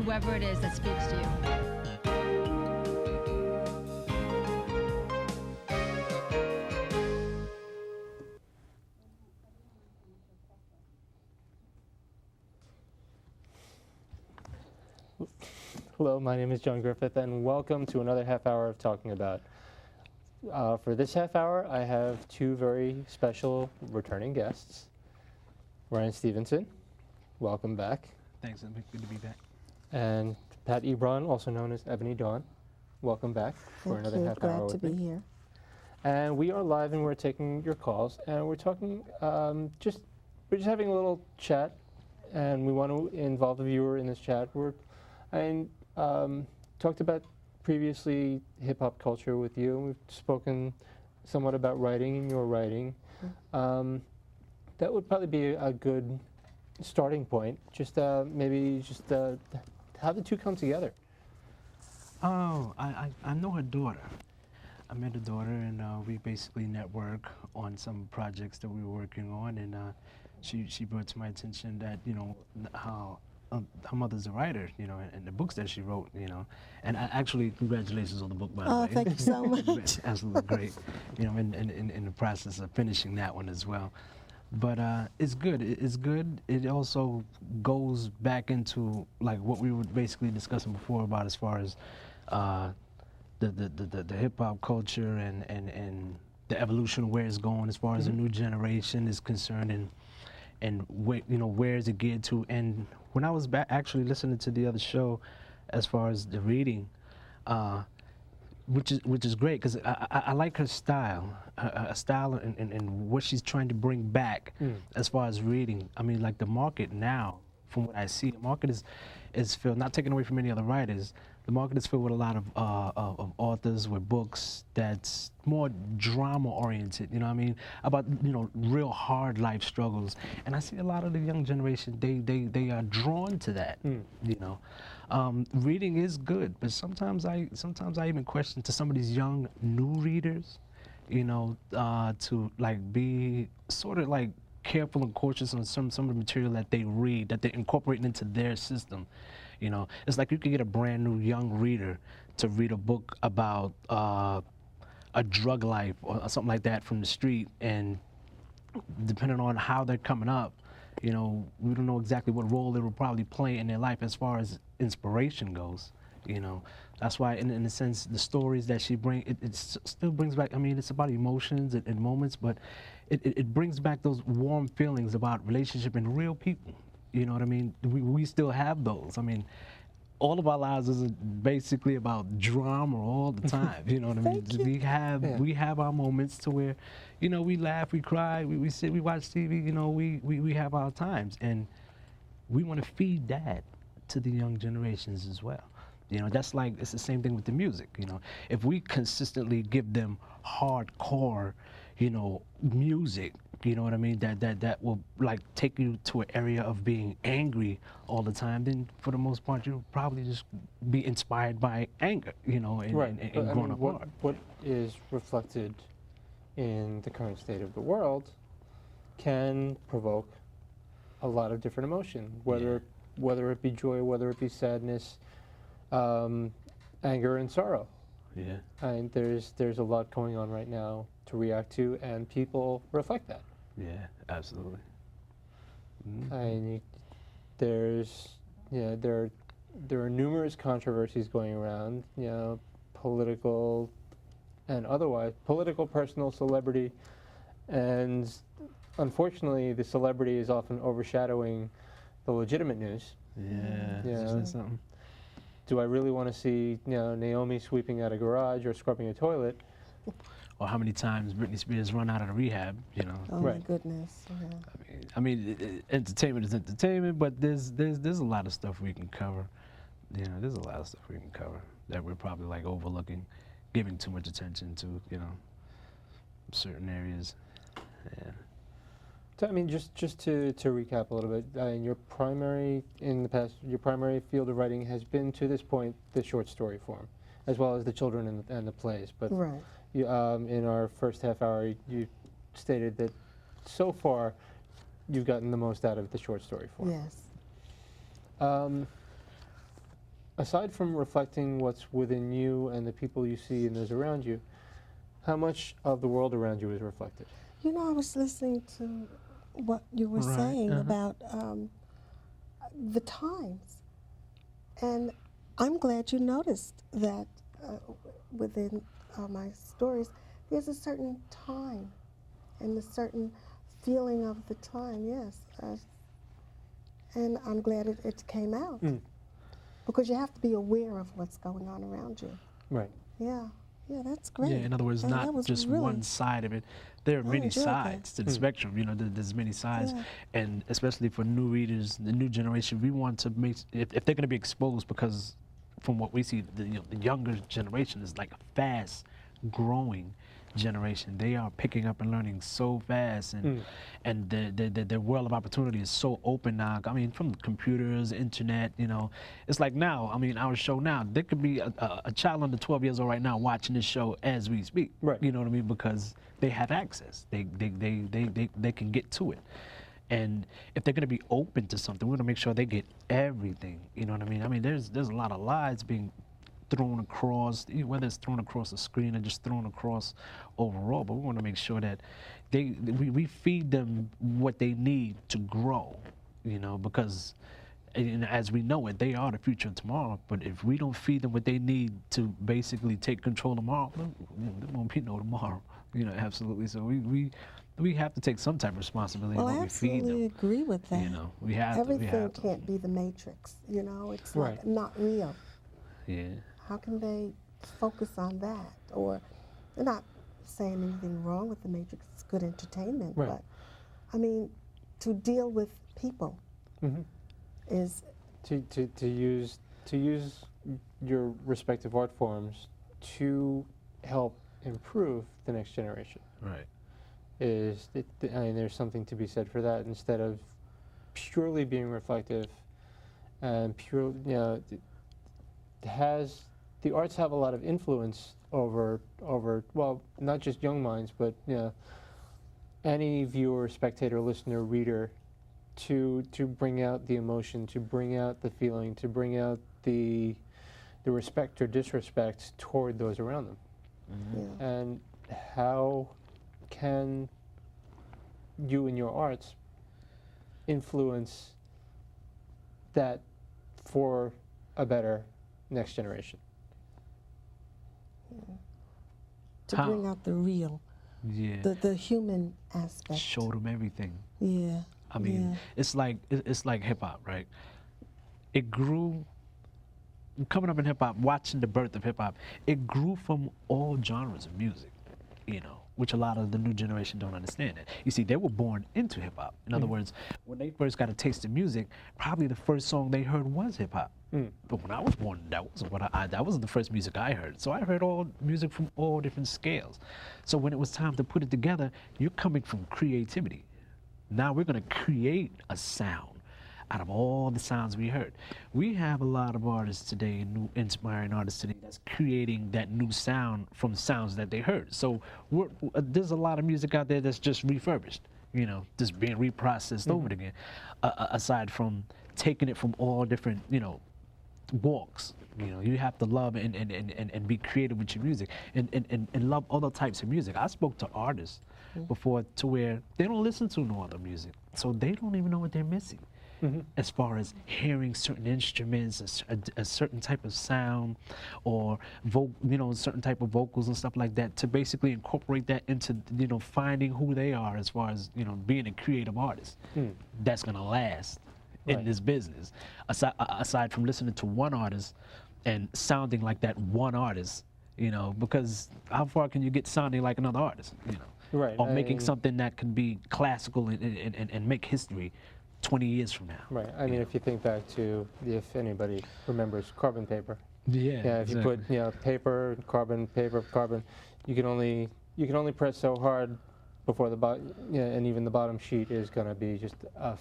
whoever it is that speaks to you. Hello, my name is John Griffith, and welcome to another half hour of Talking About. For this half hour, I have two very special returning guests. Ryan Stephenson, welcome back. Thanks, it's good to be back. And Pat Ebron, also known as Ebony Dawn, welcome back for another half hour Glad to with be me. here. And we are live, and we're taking your calls, and we're talking we're just having a little chat, and we want to involve the viewer in this chat. I talked about previously hip hop culture with you. We've spoken somewhat about writing and your writing. That would probably be a good starting point. Just maybe just how the two come together. Oh, I know her daughter. I met her daughter, and we basically network on some projects that we were working on, and she brought to my attention that, you know, how her mother's a writer, you know, and the books that she wrote, you know, and actually, congratulations on the book, by the way. Oh, thank you so much. Absolutely great, you know, in the process of finishing that one as well. But it's good. It's good. It also goes back into like what we were basically discussing before about as far as the hip hop culture and the evolution of where it's going as far as the new generation is concerned, and where, you know, where is it geared to. And when I was actually listening to the other show, as far as the reading, which is great, because I like her style, her style and what she's trying to bring back as far as reading. I mean, like the market now, from what I see, the market is filled, not taken away from any other writers, the market is filled with a lot of authors with books that's more drama oriented, you know what I mean, about, you know, real hard life struggles. And I see a lot of the young generation, they are drawn to that, you know. Reading is good, but sometimes I even question to some of these young new readers, you know, to like be sort of like careful and cautious on some of the material that they read, that they're incorporating into their system. You know, it's like you could get a brand new young reader to read a book about a drug life or something like that from the street, and depending on how they're coming up, you know, we don't know exactly what role it will probably play in their life as far as inspiration goes. You know, that's why, in a sense, the stories that she brings, it still brings back. I mean, it's about emotions and moments, but it brings back those warm feelings about relationship and real people. You know what I mean? We still have those. I mean, all of our lives is basically about drama all the time. You know what I mean? We have our moments to where, you know, we laugh, we cry, we sit, we watch TV. You know, we have our times, and we want to feed that to the young generations as well. You know, that's like, it's the same thing with the music. You know, if we consistently give them hardcore, you know, music, you know what I mean, that will like take you to an area of being angry all the time, then for the most part you'll probably just be inspired by anger, you know, and growing apart. What is reflected in the current state of the world can provoke a lot of different emotion, whether it be joy, whether it be sadness, anger and sorrow. Yeah. And there's a lot going on right now to react to, and people reflect that. Yeah, absolutely. There are numerous controversies going around, you know, political and otherwise, political, personal, celebrity, and unfortunately the celebrity is often overshadowing the legitimate news. Yeah, Yeah. that's something. Do I really want to see, you know, Naomi sweeping out a garage or scrubbing a toilet? Or how many times Britney Spears run out of the rehab, you know? Oh Right. my goodness. Yeah. I mean, entertainment is entertainment, but there's a lot of stuff we can cover. You know, there's a lot of stuff we can cover that we're probably like overlooking, giving too much attention to, you know, certain areas. Yeah. So, I mean, just to recap a little bit, your primary field of writing has been, to this point, the short story form, as well as the children and the plays. But Right. you, in our first half hour, you stated that so far you've gotten the most out of the short story form. Yes. aside from reflecting what's within you and the people you see and those around you, how much of the world around you is reflected? You know, I was listening to what you were Right, saying uh-huh. about the times, and I'm glad you noticed that within my stories, there's a certain time and a certain feeling of the time. Yes, and I'm glad it came out because you have to be aware of what's going on around you. Right. Yeah, yeah, that's great. Yeah, in other words, And that not was just really, one side of it. There are many enjoyed that. sides to the spectrum. You know, there's many sides, Yeah. and especially for new readers, the new generation, we want to make if they're going to be exposed, because from what we see, the younger generation is like a fast growing generation. They are picking up and learning so fast, and the world of opportunity is so open now. I mean, from computers, internet, you know, it's like now. I mean, our show now, there could be a child under 12 years old right now watching this show as we speak. Right. You know what I mean? Because they have access. They can get to it. And if they're going to be open to something, we're going to make sure they get everything. You know what I mean? I mean, there's a lot of lies being thrown across, whether it's thrown across the screen or just thrown across overall. But we want to make sure that we feed them what they need to grow. You know, because as we know it, they are the future of tomorrow. But if we don't feed them what they need to basically take control tomorrow, there won't be no tomorrow. You know, absolutely. So we have to take some type of responsibility Well, in I what we feed absolutely them. agree with that. You know, we have Everything to. can't be the Matrix. You know, it's Right. like not real. Yeah. How can they focus on that? Or they're not saying anything wrong with the Matrix. It's good entertainment, Right. but I mean, to deal with people is To use your respective art forms to help improve the next generation. Right. I mean, there's something to be said for that instead of purely being reflective and pure. You know, the arts have a lot of influence over well, not just young minds, but you know, any viewer, spectator, listener, reader, to bring out the emotion, to bring out the feeling, to bring out the respect or disrespect toward those around them. yeah. And how can you and your arts influence that for a better next generation? To How? bring out the real, Yeah. the human aspect. Show them everything. Yeah. I mean, yeah. it's like hip hop, right? It grew. Coming up in hip hop, watching the birth of hip hop, it grew from all genres of music, you know, which a lot of the new generation don't understand. It. You see, they were born into hip hop. In other words, when they first got a taste of music, probably the first song they heard was hip hop. But when I was born, that wasn't the first music I heard. So I heard all music from all different scales. So when it was time to put it together, you're coming from creativity. Now we're going to create a sound out of all the sounds we heard. We have a lot of artists today, new inspiring artists today, that's creating that new sound from sounds that they heard. So there's a lot of music out there that's just refurbished, you know, just being reprocessed over again, aside from taking it from all different, you know, walks. You know, you have to love and be creative with your music and love other types of music. I spoke to artists before to where they don't listen to no other music, so they don't even know what they're missing. As far as hearing certain instruments, a certain type of sound, or you know, certain type of vocals and stuff like that, to basically incorporate that into, you know, finding who they are as far as, you know, being a creative artist that's gonna last in this business. Aside from listening to one artist and sounding like that one artist, you know, because how far can you get sounding like another artist, you know? Right. Or making something that can be classical and make history 20 years from now. Right. I mean, if you think back to, if anybody remembers carbon paper. Yeah. Yeah. If you put, you know, paper, carbon, you can only press so hard before the bottom, yeah, and even the bottom sheet is going to be just a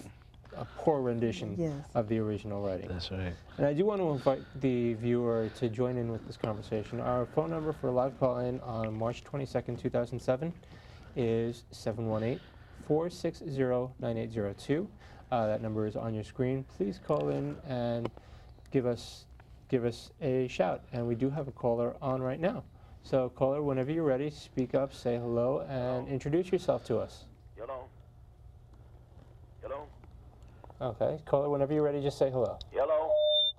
poor rendition Yes. of the original writing. That's right. And I do want to invite the viewer to join in with this conversation. Our phone number for a live call-in on March 22nd, 2007 is 718-460-9802. That number is on your screen. Please call in and give us give us a shout. And we do have a caller on right now. So caller, whenever you're ready, speak up, say hello, and introduce yourself to us. Hello. Hello. Okay, caller, whenever you're ready, just say hello. Hello.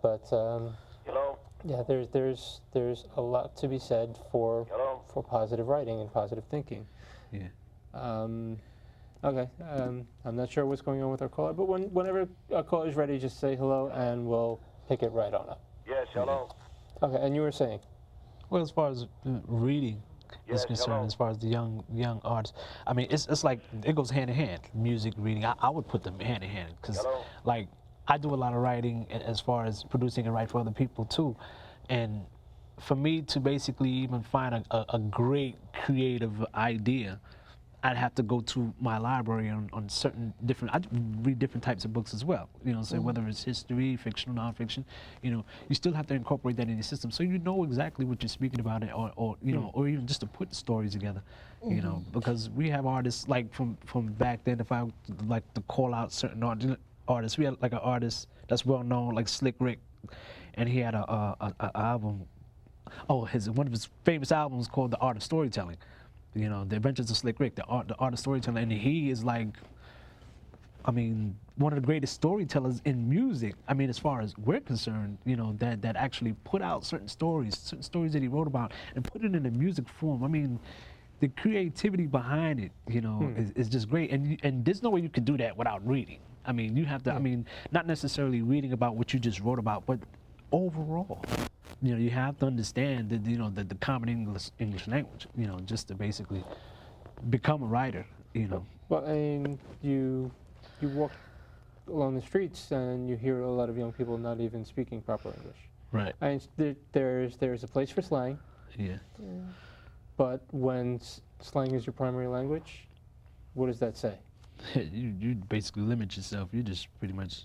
But Hello. yeah, there's a lot to be said for Hello. positive writing and positive thinking. Yeah. Okay, I'm not sure what's going on with our caller, but whenever our caller is ready, just say hello, and we'll pick it right on up. Yes. Hello. Okay, and you were saying? Well, as far as reading Yes, is concerned, hello. as far as the young artists, I mean, it's like it goes hand in hand. Music, reading, I would put them hand in hand because, Hello. like, I do a lot of writing as far as producing and write for other people too, and for me to basically even find a great creative idea, I'd have to go to my library on certain different, I read different types of books as well, you know, so whether it's history, fictional, nonfiction, you know, you still have to incorporate that in your system so you know exactly what you're speaking about it, or you know, or even just to put stories together, you know, because we have artists like from back then, if I like to call out certain artists, we had like an artist that's well known, like Slick Rick, and he had a album, one of his famous albums called The Art of Storytelling. You know, The Adventures of Slick Rick, the art of storytelling, and he is like, I mean, one of the greatest storytellers in music. I mean, as far as we're concerned, you know, that actually put out certain stories that he wrote about and put it in a music form. I mean, the creativity behind it, you know, is just great. And there's no way you can do that without reading. I mean, you have to. I mean, not necessarily reading about what you just wrote about, but overall. You know, you have to understand that, you know, the common English language, you know, just to basically become a writer, you know. Well, I mean, you walk along the streets and you hear a lot of young people not even speaking proper English. Right. I mean, there's a place for slang, Yeah. but when slang is your primary language, what does that say? You basically limit yourself. You just pretty much.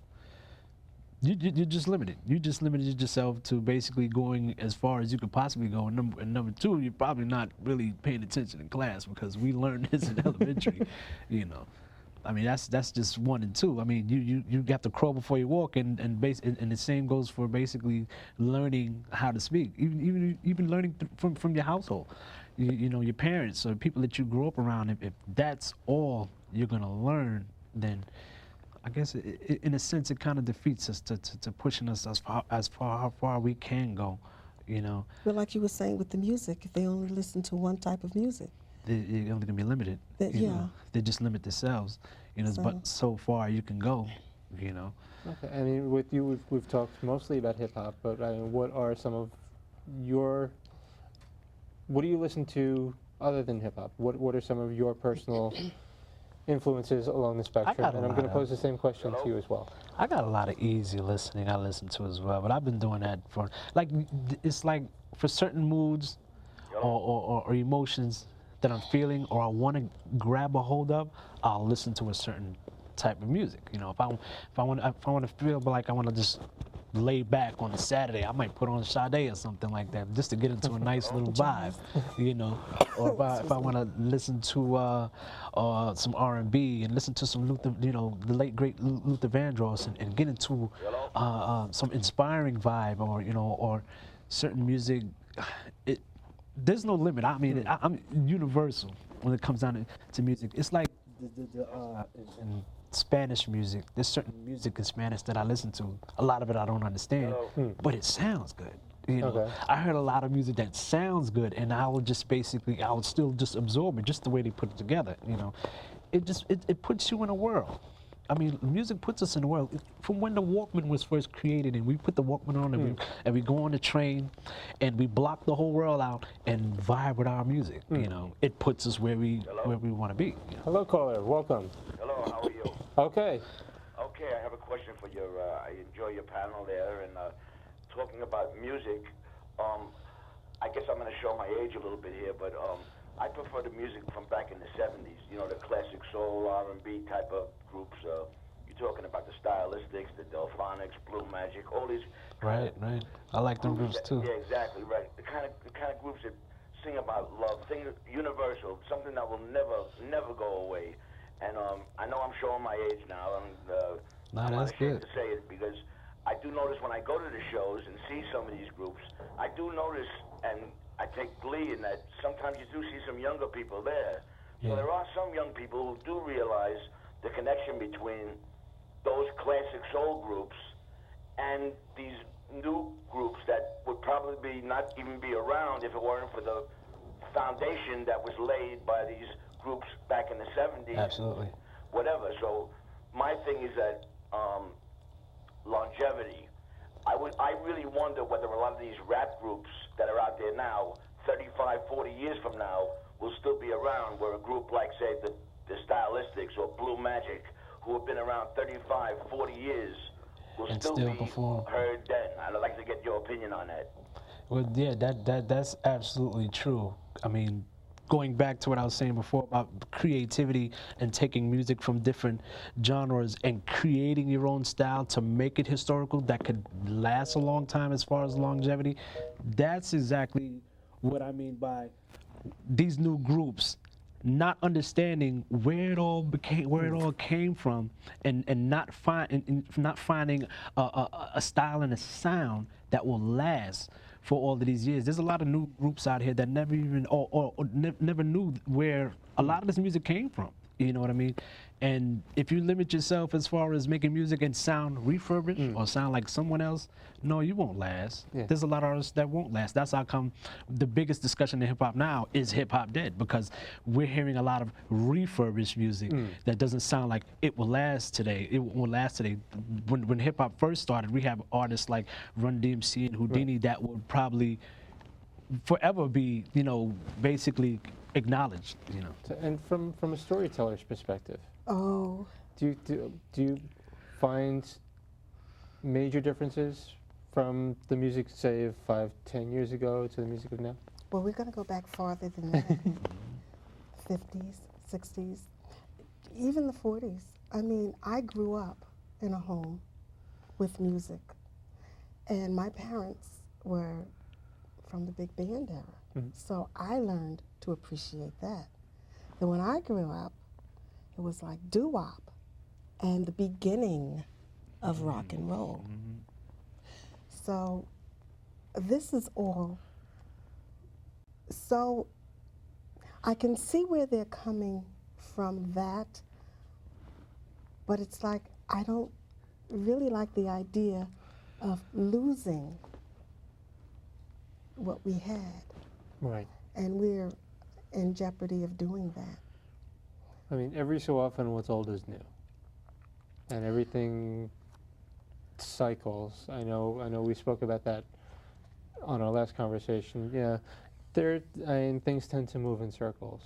You're just limited. You just limited yourself to basically going as far as you could possibly go. And number two, you're probably not really paying attention in class because we learned this in elementary, you know. I mean, that's just one and two. I mean, you have to crawl before you walk, and the same goes for basically learning how to speak. Even learning from your household, you know, your parents or people that you grew up around. If that's all you're gonna learn, then I guess in a sense it kind of defeats us to pushing us as far how far we can go, you know. But like you were saying with the music, if they only listen to one type of music, They're only gonna be limited. You know? They just limit themselves, you know. But so far you can go, you know. Okay, I mean, with you, we've talked mostly about hip hop, but I mean, what are some of what do you listen to other than hip hop? What are some of your personal influences along the spectrum? And I'm going to pose the same question to you as well. I got a lot of easy listening I listen to as well, but I've been doing that for, like, it's like for certain moods or emotions that I'm feeling or I want to grab a hold of, I'll listen to a certain type of music. You know, if I want to feel like I want to just lay back on a Saturday, I might put on Sade or something like that just to get into a nice little vibe, you know. Or if I want to listen to some R&B and listen to some Luther, you know, the late great Luther Vandross, and get into some inspiring vibe, or you know, or certain music. There's no limit. I mean, I'm universal when it comes down to music. It's like in Spanish music. There's certain music in Spanish that I listen to. A lot of it I don't understand, but it sounds good. You know, Okay. I heard a lot of music that sounds good, and I would still just absorb it, just the way they put it together. You know, it puts you in a world. I mean, music puts us in the world. From when the Walkman was first created, and we put the Walkman on, and we go on the train, and we block the whole world out and vibe with our music. You know, it puts us where we want to be. You know? Hello, caller. Welcome. Hello, how are you? Okay. Okay, I have a question for your, I enjoy your panel there, and talking about music, I guess I'm going to show my age a little bit here, but I prefer the music from back in the 70s, you know, the classic soul, R&B type of groups. You're talking about the Stylistics, the Delphonics, Blue Magic, all these Right. I like them groups too. Yeah, exactly, right. The kind of groups that sing about love, sing universal, something that will never go away. And I know I'm showing my age now. I'm not that's ashamed good. to say it because I do notice when I go to the shows and see some of these groups, I do notice, and I take glee in that sometimes you do see some younger people there. So there are some young people who do realize the connection between those classic soul groups and these new groups that would probably not even be around if it weren't for the foundation that was laid by these groups back in the 70s. Absolutely. Whatever. So my thing is that longevity. I really wonder whether a lot of these rap groups that are out there now, 35, 40 years from now, will still be around, where a group like, say, the Stylistics or Blue Magic, who have been around 35, 40 years, will And still still be perform. heard then. I'd like to get your opinion on that. Well, yeah, that's absolutely true. I mean, going back to what I was saying before about creativity and taking music from different genres and creating your own style to make it historical that could last a long time as far as longevity, that's exactly what I mean by these new groups not understanding where it all came from, and not finding a style and a sound that will last for all of these years. There's a lot of new groups out here that never even never knew where a lot of this music came from. You know what I mean? And if you limit yourself as far as making music and sound refurbished or sound like someone else, no, you won't last. Yeah. There's a lot of artists that won't last. That's how come the biggest discussion in hip hop now is hip hop dead, because we're hearing a lot of refurbished music that doesn't sound like it will last today. It won't last today. When hip hop first started, we have artists like Run DMC and Houdini that would probably forever be, basically acknowledged, So, and from a storyteller's perspective, Oh, do you find major differences from the music, say, of 5, 10 years ago to the music of now? well, we're going to go back farther than that. 50s, 60s, even the 40s. I mean, I grew up in a home with music, and my parents were from the big band era. So I learned to appreciate that. Then when I grew up, it was like doo-wop and the beginning of rock and roll. So this is all, so I can see where they're coming from that, but it's like I don't really like the idea of losing what we had. Right. And we're in jeopardy of doing that. I mean, every so often, what's old is new, and everything cycles. I know. We spoke about that on our last conversation. Yeah, things tend to move in circles,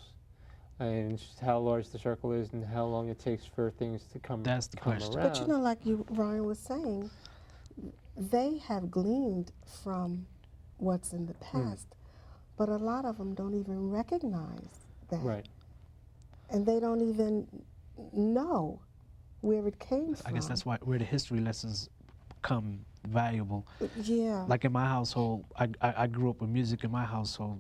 and it's just how large the circle is and how long it takes for things to come. That's the come question. around. But like Ryan was saying, they have gleaned from what's in the past, but a lot of them don't even recognize that. Right. And they don't even know where it came from. I guess that's where the history lessons become valuable. Yeah. Like in my household, I grew up with music in my household,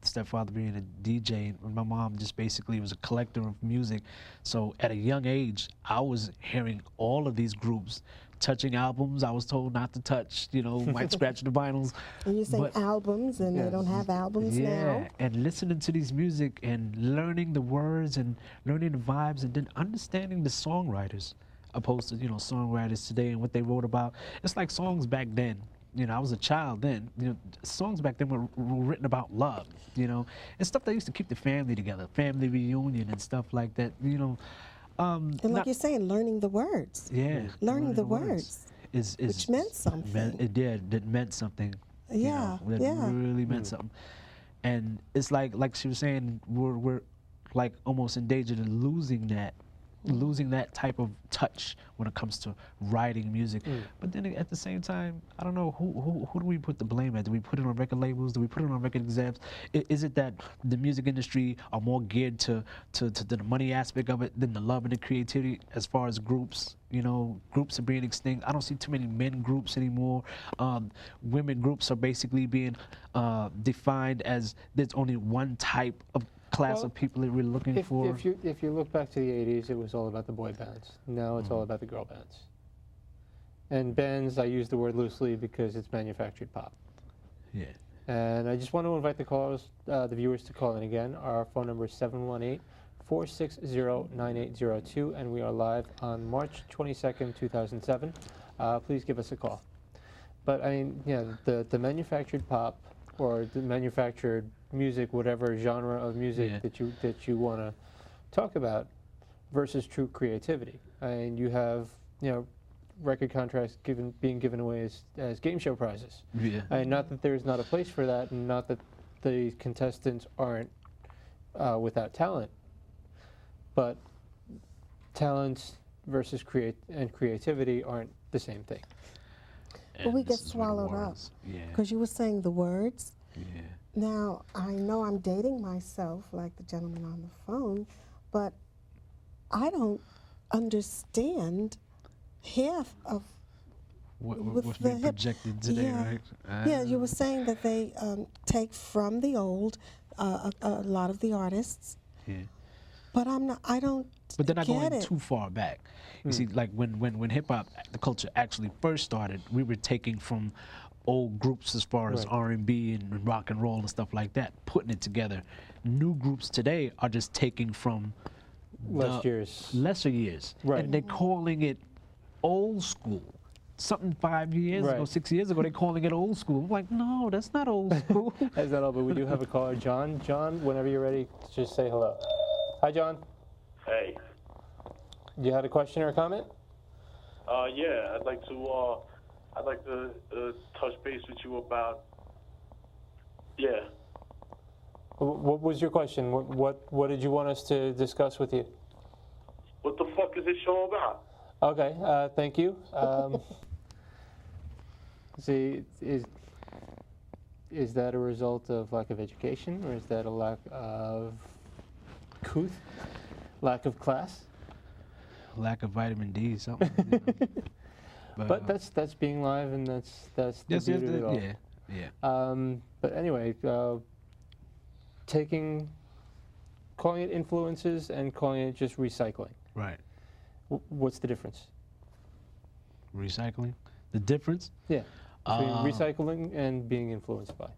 stepfather being a DJ, and my mom just basically was a collector of music. So at a young age, I was hearing all of these groups, touching albums I was told not to touch, might scratch the vinyls. And you're saying but- albums, and they don't have albums now. and listening to these music and learning the words and learning the vibes and then understanding the songwriters, opposed to songwriters today and what they wrote about. It's like songs back then. I was a child then. Songs back then were written about love, and stuff that used to keep the family together, family reunion and stuff like that. And like you're saying, learning the words. Yeah, Learning the words. Is which meant something. It did. It meant something. Yeah, It yeah. really meant something. And it's like she was saying, we're like almost in danger of losing that type of touch when it comes to writing music. But then at the same time, I don't know, who do we put the blame at? Do we put it on record labels? Do we put it on record execs? Is it that the music industry are more geared to the money aspect of it than the love and the creativity as far as groups? Groups are being extinct. I don't see too many men groups anymore. Women groups are basically being defined as there's only one type of class Well, of people that we're looking for. If you look back to the 80s, it was all about the boy bands. Now it's all about the girl bands. And bands, I use the word loosely because it's manufactured pop. Yeah. And I just want to invite the callers, the viewers, to call in again. Our phone number is 718-460-9802, and we are live on March 22nd, 2007. Please give us a call. But I mean, yeah, the manufactured pop or the manufactured music, whatever genre of music that you want to talk about, versus true creativity. And you have, record contracts being given away as game show prizes. Yeah. And not that there's not a place for that, and not that the contestants aren't without talent, but talent versus creativity aren't the same thing. But we And get this is where the swallowed war up. is. Yeah. Because you were saying the words. Yeah. Now, I know I'm dating myself like the gentleman on the phone, but I don't understand half of with What's the being hip. projected today, Yeah. right? Yeah, you were saying that they take from the old a lot of the artists, Yeah. but I don't But they're not get going it. too far back. You see, like when hip hop, the culture actually first started, we were taking from old groups as far as Right. R&B and rock and roll and stuff like that, putting it together. New groups today are just taking from Last the year's. lesser years, Right. and they're calling it old school. Something 5 years ago, Right. 6 years ago, they're calling it old school. I'm like, no, that's not old school. That's not all, but we do have a caller, John. John, whenever you're ready, just say hello. Hi, John. Hey, You had a question or a comment? yeah, I'd like to touch base with you about, yeah. What was your question? What did you want us to discuss with you? What the fuck is this show about? Okay, thank you. See, is that a result of lack of education, or is that a lack of couth, lack of class? Lack of vitamin D, something. You know. But that's being live, and that's the beauty of it all. yeah. But anyway, calling it influences and calling it just recycling. Right. What's the difference? Recycling. The difference? Yeah, between recycling and being influenced by.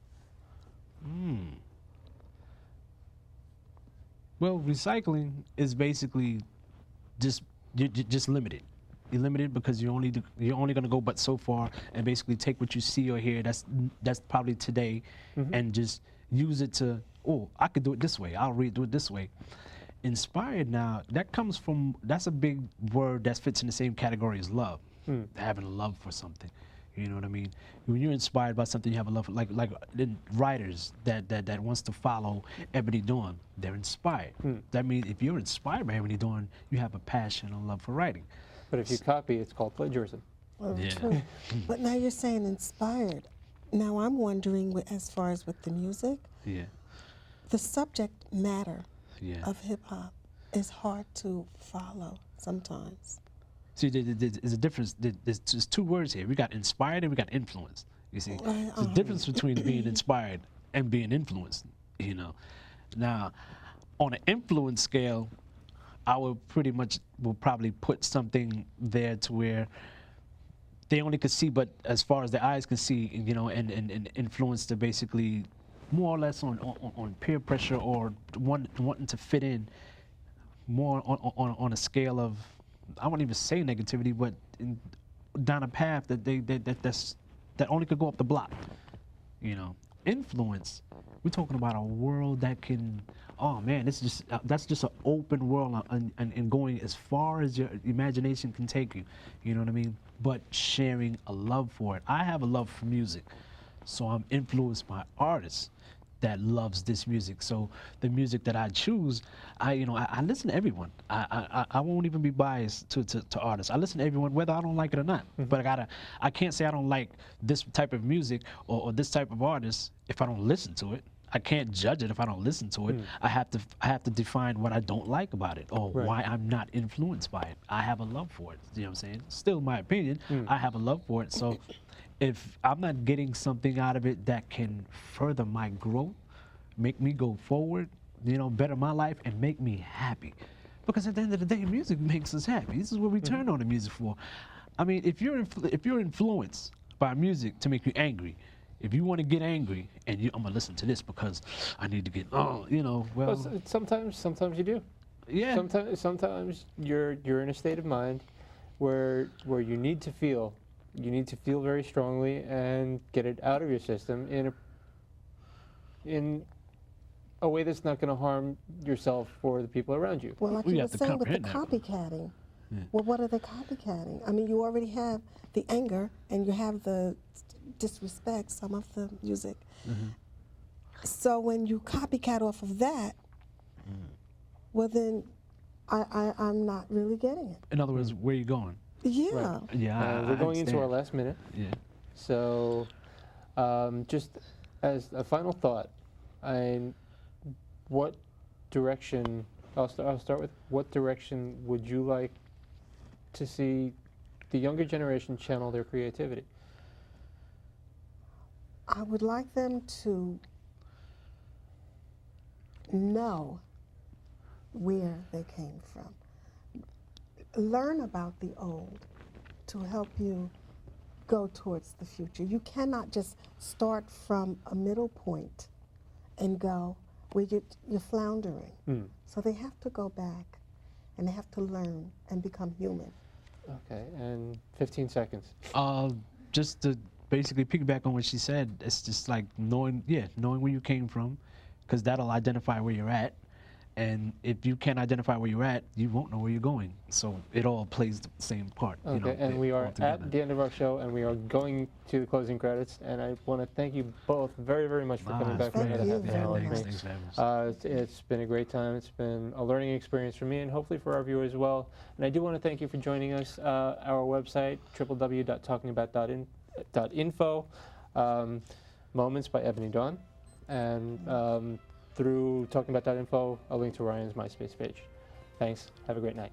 Well, recycling is basically just just limited. You're limited because you're only going to go but so far, and basically take what you see or hear that's probably today, and just use it to, oh, I could do it this way. I'll redo it this way. Inspired now, that's a big word that fits in the same category as love. Having a love for something. You know what I mean? When you're inspired by something, you have a love for, like then writers that wants to follow Ebony Dawn, they're inspired. That means if you're inspired by Ebony Dawn, you have a passion and love for writing. But if you copy, it's called plagiarism. Well, Yeah. true. But now you're saying inspired. Now I'm wondering, as far as with the music, Yeah. the subject matter Yeah. of hip hop is hard to follow sometimes. See, there's a difference. There's just two words here. We got inspired and we got influenced. You see, there's a difference between being inspired and being influenced. You know, now on an influence scale, I will probably put something there to where they only could see, but as far as their eyes can see, you know, and influence to basically more or less on peer pressure or wanting to fit in more on a scale of, I won't even say negativity, but down a path that only could go up the block. You know, influence. We're talking about a world that can. Oh man, that's just an open world and going as far as your imagination can take you. You know what I mean? But sharing a love for it. I have a love for music, so I'm influenced by artists that loves this music. So the music that I choose, I listen to everyone. I won't even be biased to artists. I listen to everyone, whether I don't like it or not. But I can't say I don't like this type of music or this type of artist if I don't listen to it. I can't judge it if I don't listen to it. I have to define what I don't like about it or why I'm not influenced by it. I have a love for it. You know what I'm saying? Still my opinion. I have a love for it. So if I'm not getting something out of it that can further my growth, make me go forward, you know, better my life and make me happy. Because at the end of the day, music makes us happy. This is what we turn on the music for. I mean, if you're influenced by music to make you angry, if you want to get angry and I'm gonna listen to this because I need to get, you know, well, sometimes you do. yeah, Sometimes you're in a state of mind where you need to feel very strongly and get it out of your system in a way that's not going to harm yourself or the people around you. Well, like We you were have to saying with the comprehend that. copycatting. Yeah. Well, what are they copycatting? I mean, you already have the anger and you have the disrespect, some of the music. Mm-hmm. So when you copycat off of that, well then I'm not really getting it. in other words, where you going? Yeah. Yeah, We're going into our understand. last minute, Yeah. so just as a final thought, what direction? I'll start with what direction would you like to see the younger generation channel their creativity? I would like them to know where they came from. Learn about the old to help you go towards the future. You cannot just start from a middle point and go where you're floundering. So they have to go back and they have to learn and become human. Okay, and 15 seconds. Just to basically piggyback on what she said, it's just like knowing where you came from, because that'll identify where you're at. And if you can't identify where you're at, you won't know where you're going. So it all plays the same part. Okay, you know, and we are all together. at the end of our show, and we are going to the closing credits. And I want to thank you both very, very much for coming back for Thank another you half an hour very with me. Thanks for having us. It's been a great time. It's been a learning experience for me and hopefully for our viewers as well. And I do want to thank you for joining us. Our website, www.talkingabout.info, Moments by Ebony Dawn. And through talkingabout.info, a link to Ryan's MySpace page. Thanks. Have a great night.